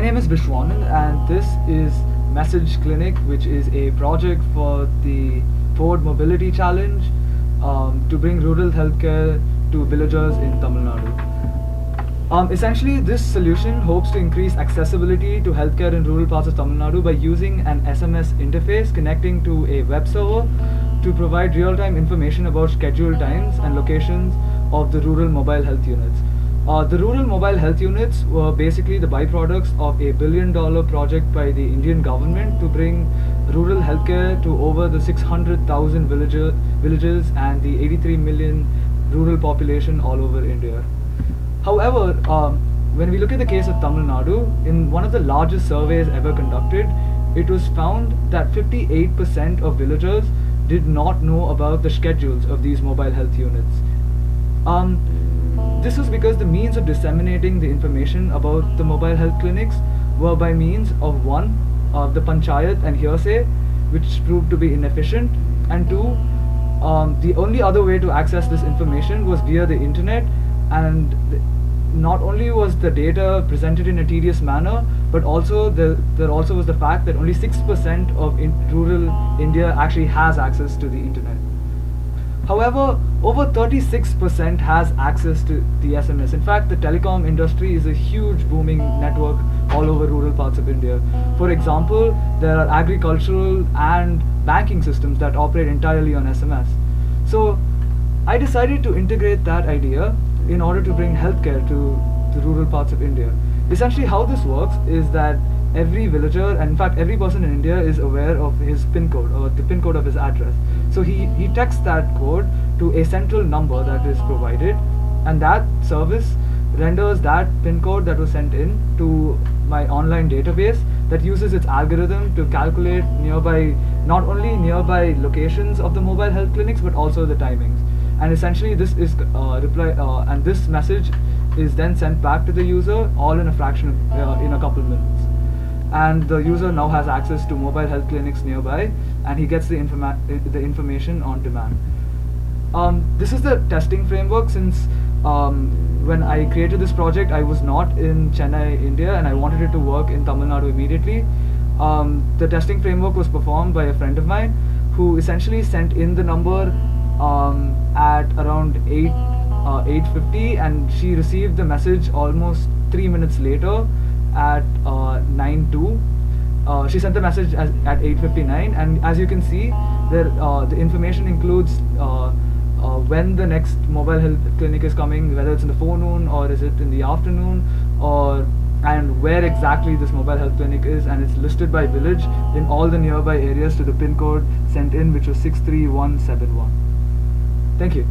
name is Vishwanan, and this is Message Clinic, which is a project for the Ford Mobility Challenge to bring rural healthcare to villagers in Tamil Nadu. Essentially, this solution hopes to increase accessibility to healthcare in rural parts of Tamil Nadu by using an SMS interface connecting to a web server to provide real-time information about scheduled times and locations of the rural mobile health units. The rural mobile health units were basically the byproducts of a billion-dollar project by the Indian government to bring rural healthcare to over the 600,000 villages and the 83 million rural population all over India. However, when we look at the case of Tamil Nadu, in one of the largest surveys ever conducted, it was found that 58% of villagers did not know about the schedules of these mobile health units. This was because the means of disseminating the information about the mobile health clinics were by means of one, the panchayat and hearsay, which proved to be inefficient, and two, the only other way to access this information was via the internet, and not only was the data presented in a tedious manner, but also there also was the fact that only 6% of rural India actually has access to the internet. However, over 36% has access to the SMS. In fact, the telecom industry is a huge booming network all over rural parts of India. For example, there are agricultural and banking systems that operate entirely on SMS. So I decided to integrate that idea in order to bring healthcare to the rural parts of India. Essentially, how this works is that every villager, and in fact every person in India, is aware of his PIN code or the PIN code of his address. So he texts that code to a central number that is provided, and that service renders that PIN code that was sent in to my online database that uses its algorithm to calculate not only nearby locations of the mobile health clinics, but also the timings. And essentially this is and this message is then sent back to the user all in a fraction of in a couple minutes. And the user now has access to mobile health clinics nearby, and he gets the information on demand. This is the testing framework. Since when I created this project, I was not in Chennai, India, and I wanted it to work in Tamil Nadu immediately. The testing framework was performed by a friend of mine who essentially sent in the number at around 8:50, and she received the message almost 3 minutes later at 9:02. She sent the message at 8:59, and as you can see, the information includes when the next mobile health clinic is coming, whether it's in the forenoon or is it in the afternoon, and where exactly this mobile health clinic is, and it's listed by village in all the nearby areas to the PIN code sent in, which was 63171. Thank you.